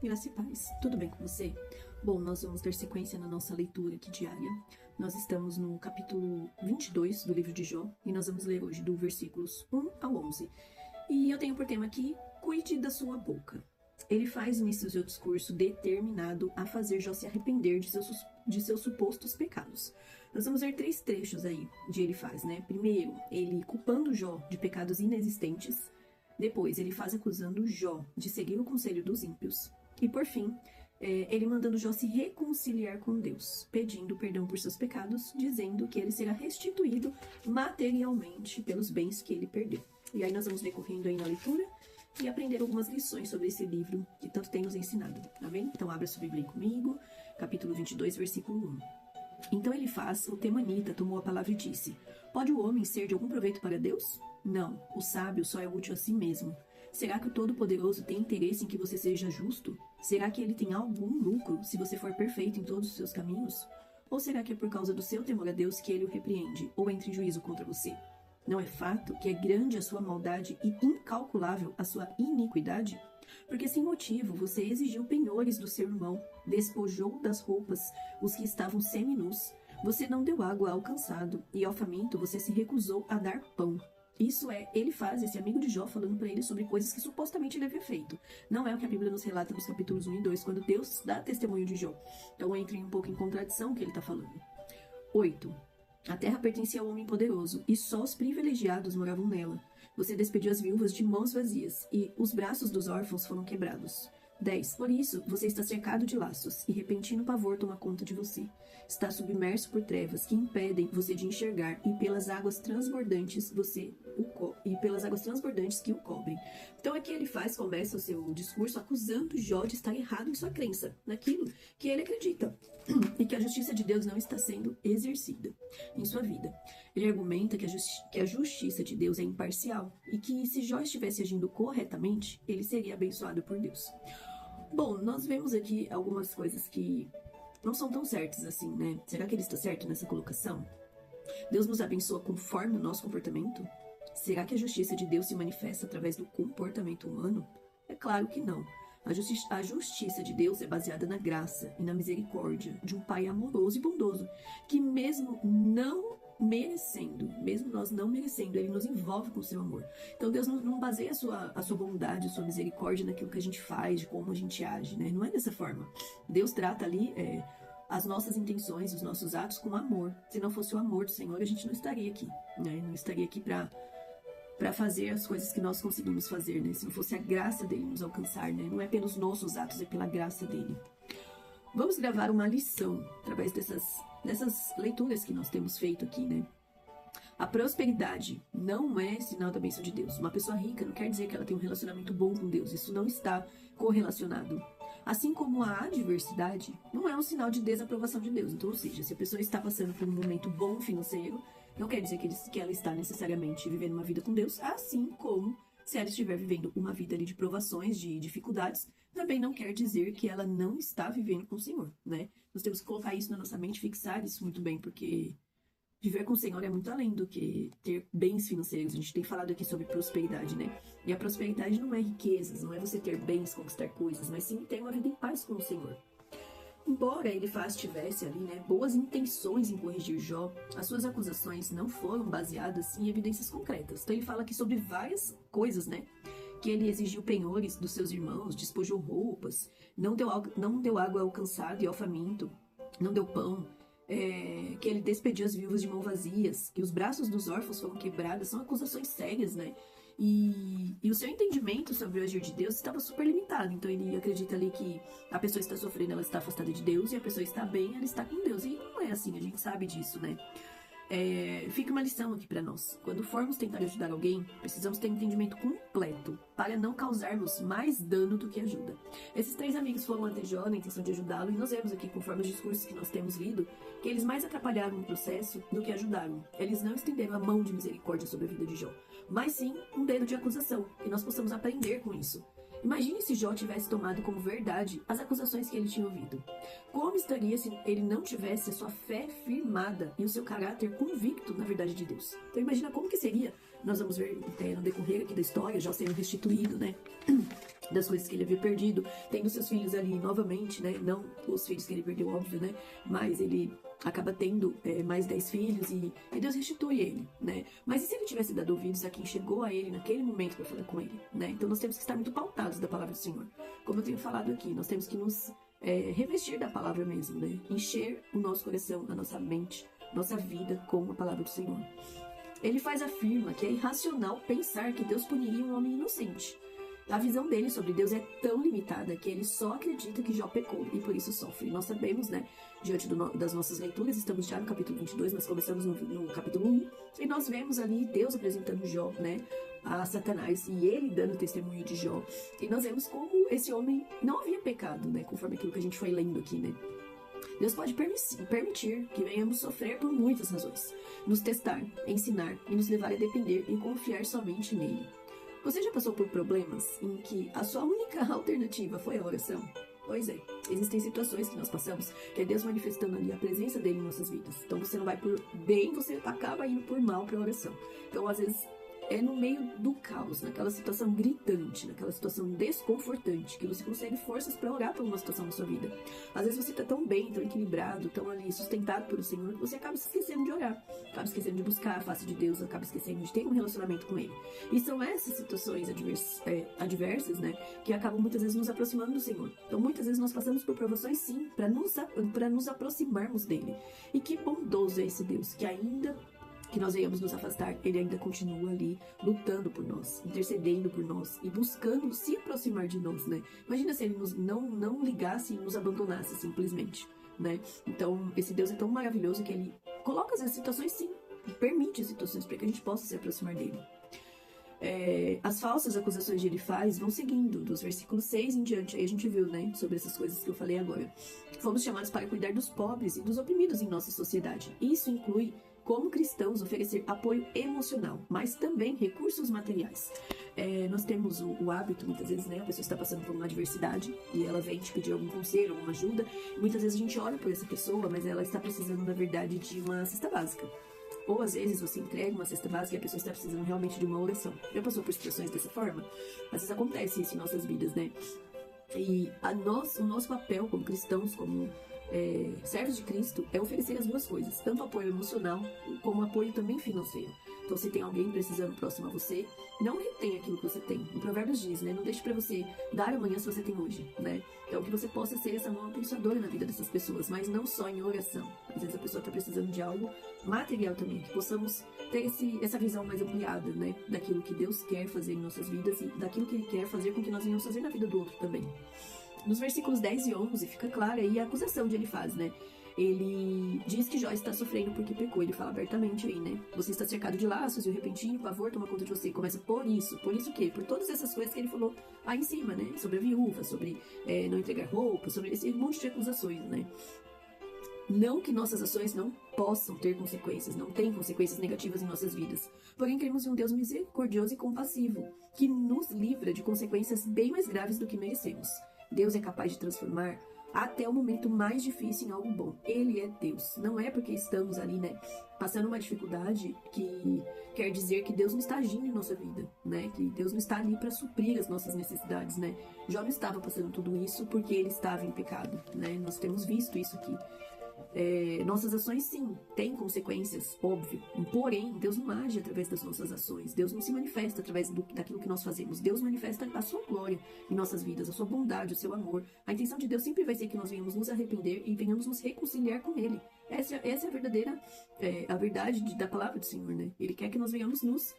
Graça e paz. Tudo bem com você? Bom, nós vamos dar sequência na nossa leitura aqui diária. Nós estamos no capítulo 22 do livro de Jó e nós vamos ler hoje do versículos 1 ao 11. E eu tenho por tema aqui, cuide da sua boca. Ele faz início seu discurso determinado a fazer Jó se arrepender de seus supostos pecados. Nós vamos ver 3 trechos aí de ele faz, né? Primeiro, ele culpando Jó de pecados inexistentes. Depois, ele faz acusando Jó de seguir o conselho dos ímpios. E por fim, ele mandando Jó se reconciliar com Deus, pedindo perdão por seus pecados, dizendo que ele será restituído materialmente pelos bens que ele perdeu. E aí nós vamos decorrendo aí na leitura e aprender algumas lições sobre esse livro que tanto tem nos ensinado, tá bem? Então abra sua Bíblia aí comigo, capítulo 22, versículo 1. Então ele faz, o temanita tomou a palavra e disse: pode o homem ser de algum proveito para Deus? Não, o sábio só é útil a si mesmo. Será que o Todo-Poderoso tem interesse em que você seja justo? Será que ele tem algum lucro se você for perfeito em todos os seus caminhos? Ou será que é por causa do seu temor a Deus que ele o repreende ou entra em juízo contra você? Não é fato que é grande a sua maldade e incalculável a sua iniquidade? Porque sem motivo você exigiu penhores do seu irmão, despojou das roupas os que estavam seminus, você não deu água ao cansado e ao faminto você se recusou a dar pão. Isso é, ele faz esse amigo de Jó falando para ele sobre coisas que supostamente ele havia feito. Não é o que a Bíblia nos relata nos capítulos 1 e 2, quando Deus dá testemunho de Jó. Então entra um pouco em contradição o que ele está falando. 8. A terra pertencia ao homem poderoso, e só os privilegiados moravam nela. Você despediu as viúvas de mãos vazias, e os braços dos órfãos foram quebrados. 10. Por isso, você está cercado de laços, e repentino pavor toma conta de você. Está submerso por trevas que impedem você de enxergar, e pelas águas transbordantes que o cobrem. Então aqui ele começa o seu discurso acusando Jó de estar errado em sua crença, naquilo que ele acredita, e que a justiça de Deus não está sendo exercida em sua vida. Ele argumenta que a justiça de Deus é imparcial, e que se Jó estivesse agindo corretamente, ele seria abençoado por Deus. Bom, nós vemos aqui algumas coisas que não são tão certas assim, né? Será que ele está certo nessa colocação? Deus nos abençoa conforme o nosso comportamento? Será que a justiça de Deus se manifesta através do comportamento humano? É claro que não. A justiça de Deus é baseada na graça e na misericórdia de um Pai amoroso e bondoso, que mesmo nós não merecendo, ele nos envolve com o seu amor. Então Deus não baseia a sua bondade, a sua misericórdia naquilo que a gente faz, de como a gente age, né? Não é dessa forma. Deus trata ali as nossas intenções, os nossos atos com amor. Se não fosse o amor do Senhor, a gente não estaria aqui, né? Não estaria aqui para fazer as coisas que nós conseguimos fazer, né? Se não fosse a graça dele nos alcançar, né? Não é pelos nossos atos, é pela graça dele. Vamos gravar uma lição através dessas leituras que nós temos feito aqui, né? A prosperidade não é sinal da bênção de Deus. Uma pessoa rica não quer dizer que ela tem um relacionamento bom com Deus. Isso não está correlacionado. Assim como a adversidade não é um sinal de desaprovação de Deus. Então, ou seja, se a pessoa está passando por um momento bom financeiro, não quer dizer que ela está necessariamente vivendo uma vida com Deus, assim como se ela estiver vivendo uma vida ali de provações, de dificuldades, também não quer dizer que ela não está vivendo com o Senhor, né? Nós temos que colocar isso na nossa mente, fixar isso muito bem, porque viver com o Senhor é muito além do que ter bens financeiros. A gente tem falado aqui sobre prosperidade, né? E a prosperidade não é riquezas, não é você ter bens, conquistar coisas, mas sim ter uma vida em paz com o Senhor. Embora ele tivesse ali, né, boas intenções em corrigir Jó, as suas acusações não foram baseadas em evidências concretas. Então ele fala aqui sobre várias coisas, né? Que ele exigiu penhores dos seus irmãos, despojou roupas, não deu água ao cansado e ao faminto, não deu pão, que ele despediu as viúvas de mãos vazias, que os braços dos órfãos foram quebrados. São acusações sérias, né? E o seu entendimento sobre o agir de Deus estava super limitado. Então ele acredita ali que a pessoa está sofrendo, ela está afastada de Deus, e a pessoa está bem, ela está com Deus. E não é assim, a gente sabe disso, né? Fica uma lição aqui para nós. Quando formos tentar ajudar alguém, precisamos ter um entendimento completo para não causarmos mais dano do que ajuda. Esses 3 amigos foram até Jó na intenção de ajudá-lo, e nós vemos aqui, conforme os discursos que nós temos lido, que eles mais atrapalharam o processo do que ajudaram. Eles não estenderam a mão de misericórdia sobre a vida de Jó, mas sim um dedo de acusação, e nós possamos aprender com isso. Imagine se Jó tivesse tomado como verdade as acusações que ele tinha ouvido. Como estaria se ele não tivesse a sua fé firmada e o seu caráter convicto na verdade de Deus? Então imagina como que seria. Nós vamos ver no decorrer aqui da história, Jó sendo restituído, né? das coisas que ele havia perdido, tendo seus filhos ali novamente, né? Não os filhos que ele perdeu, óbvio, né? Mas ele acaba tendo mais 10 filhos e Deus restitui ele, né? Mas e se ele tivesse dado ouvidos a quem chegou a ele naquele momento para falar com ele, né? Então nós temos que estar muito pautados da palavra do Senhor. Como eu tenho falado aqui, nós temos que nos revestir da palavra mesmo, né? Encher o nosso coração, a nossa mente, nossa vida com a palavra do Senhor. Ele afirma que é irracional pensar que Deus puniria um homem inocente. A visão dele sobre Deus é tão limitada que ele só acredita que Jó pecou e por isso sofre. Nós sabemos, né, diante das nossas leituras, estamos já no capítulo 22, nós começamos no capítulo 1, e nós vemos ali Deus apresentando Jó, né, a Satanás, e ele dando testemunho de Jó. E nós vemos como esse homem não havia pecado, né, conforme aquilo que a gente foi lendo aqui, né. Deus pode permitir que venhamos sofrer por muitas razões, nos testar, ensinar e nos levar a depender e confiar somente nele. Você já passou por problemas em que a sua única alternativa foi a oração? Pois é, existem situações que nós passamos que é Deus manifestando ali a presença dele em nossas vidas. Então você não vai por bem, você acaba indo por mal para a oração. Então às vezes é no meio do caos, naquela situação gritante, naquela situação desconfortante, que você consegue forças para orar por uma situação na sua vida. Às vezes você está tão bem, tão equilibrado, tão ali sustentado pelo Senhor, que você acaba se esquecendo de orar, acaba esquecendo de buscar a face de Deus, acaba esquecendo de ter um relacionamento com Ele. E são essas situações adversas, né, que acabam muitas vezes nos aproximando do Senhor. Então muitas vezes nós passamos por provações, sim, para nos aproximarmos dEle. E que bondoso é esse Deus, que ainda que nós venhamos nos afastar, ele ainda continua ali lutando por nós, intercedendo por nós e buscando se aproximar de nós, né? Imagina se ele não ligasse e nos abandonasse simplesmente, né? Então, esse Deus é tão maravilhoso que ele coloca as situações, sim, permite situações para que a gente possa se aproximar dele. As falsas acusações que ele faz vão seguindo, dos versículos 6 em diante, aí a gente viu, né, sobre essas coisas que eu falei agora. Fomos chamados para cuidar dos pobres e dos oprimidos em nossa sociedade. Isso inclui, como cristãos, oferecer apoio emocional, mas também recursos materiais. Nós temos o hábito, muitas vezes, né, a pessoa está passando por uma adversidade e ela vem te pedir algum conselho, alguma ajuda, e muitas vezes a gente ora por essa pessoa, mas ela está precisando, na verdade, de uma cesta básica. Ou às vezes você entrega uma cesta básica e a pessoa está precisando realmente de uma oração. Já passou por situações dessa forma? Às vezes acontece isso em nossas vidas, né? E o nosso papel como cristãos, como servos de Cristo, é oferecer as duas coisas, tanto apoio emocional como apoio também financeiro. Então, se tem alguém precisando próximo a você, não retém aquilo que você tem. O Provérbios diz, né? Não deixe para você dar amanhã se você tem hoje, né? Então, que você possa ser essa mão abençoadora na vida dessas pessoas, mas não só em oração. Às vezes a pessoa está precisando de algo material também, que possamos ter essa visão mais ampliada, né? Daquilo que Deus quer fazer em nossas vidas e daquilo que Ele quer fazer com que nós venhamos fazer na vida do outro também. Nos versículos 10 e 11 fica clara aí a acusação de Elifaz, né? Ele diz que Jó está sofrendo porque pecou. Ele fala abertamente aí, né? Você está cercado de laços e o repentino pavor toma conta de você. E começa por isso. Por isso o quê? Por todas essas coisas que ele falou aí em cima, né? Sobre a viúva, sobre não entregar roupa, sobre esse monte de acusações, né? Não que nossas ações não possam ter consequências, não tem consequências negativas em nossas vidas. Porém, cremos em um Deus misericordioso e compassivo, que nos livra de consequências bem mais graves do que merecemos. Deus é capaz de transformar até o momento mais difícil em algo bom. Ele é Deus. Não é porque estamos ali, né, passando uma dificuldade que quer dizer que Deus não está agindo em nossa vida, né? Que Deus não está ali para suprir as nossas necessidades, né? Jó não estava passando tudo isso porque ele estava em pecado, né? Nós temos visto isso aqui. Nossas ações, sim, têm consequências, óbvio. Porém, Deus não age através das nossas ações. Deus não se manifesta através daquilo que nós fazemos. Deus manifesta a sua glória em nossas vidas, a sua bondade, o seu amor. A intenção de Deus sempre vai ser que nós venhamos nos arrepender e venhamos nos reconciliar com Ele. Essa é a verdadeira, a verdade da palavra do Senhor, né? Ele quer que nós venhamos nos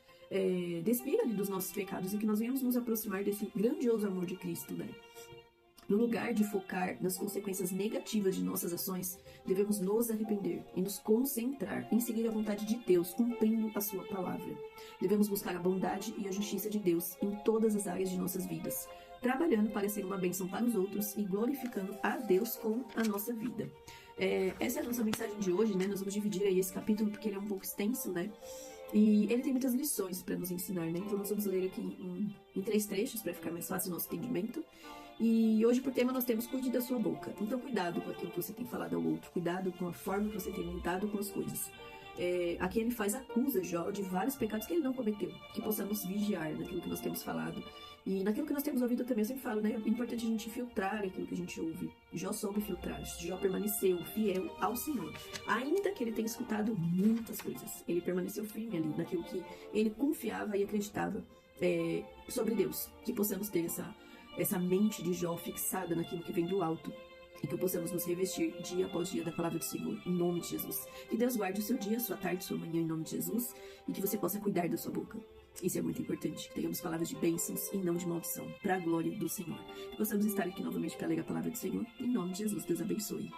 despir ali dos nossos pecados e que nós venhamos nos aproximar desse grandioso amor de Cristo, né? No lugar de focar nas consequências negativas de nossas ações, devemos nos arrepender e nos concentrar em seguir a vontade de Deus, cumprindo a sua palavra. Devemos buscar a bondade e a justiça de Deus em todas as áreas de nossas vidas, trabalhando para ser uma bênção para os outros e glorificando a Deus com a nossa vida. Essa é a nossa mensagem de hoje, né? Nós vamos dividir aí esse capítulo porque ele é um pouco extenso, né? E ele tem muitas lições para nos ensinar, né? Então nós vamos ler aqui em 3 trechos para ficar mais fácil o nosso entendimento. E hoje, por tema, nós temos cuide da sua boca. Então, cuidado com aquilo que você tem falado ao outro. Cuidado com a forma que você tem lidado com as coisas. Aqui ele acusa Jó de vários pecados que ele não cometeu. Que possamos vigiar naquilo que nós temos falado E naquilo que nós temos ouvido também, eu sempre falo, né? É importante a gente filtrar aquilo que a gente ouve. Jó soube filtrar, Jó permaneceu fiel ao Senhor. Ainda que ele tenha escutado muitas coisas, ele permaneceu firme ali naquilo que ele confiava e acreditava sobre Deus. Que possamos ter essa mente de Jó fixada naquilo que vem do alto. E que possamos nos revestir dia após dia da palavra do Senhor, em nome de Jesus. Que Deus guarde o seu dia, a sua tarde, a sua manhã, em nome de Jesus. E que você possa cuidar da sua boca. Isso é muito importante, que tenhamos palavras de bênçãos e não de maldição, para a glória do Senhor. Que possamos estar aqui novamente para ler a palavra do Senhor, em nome de Jesus. Deus abençoe.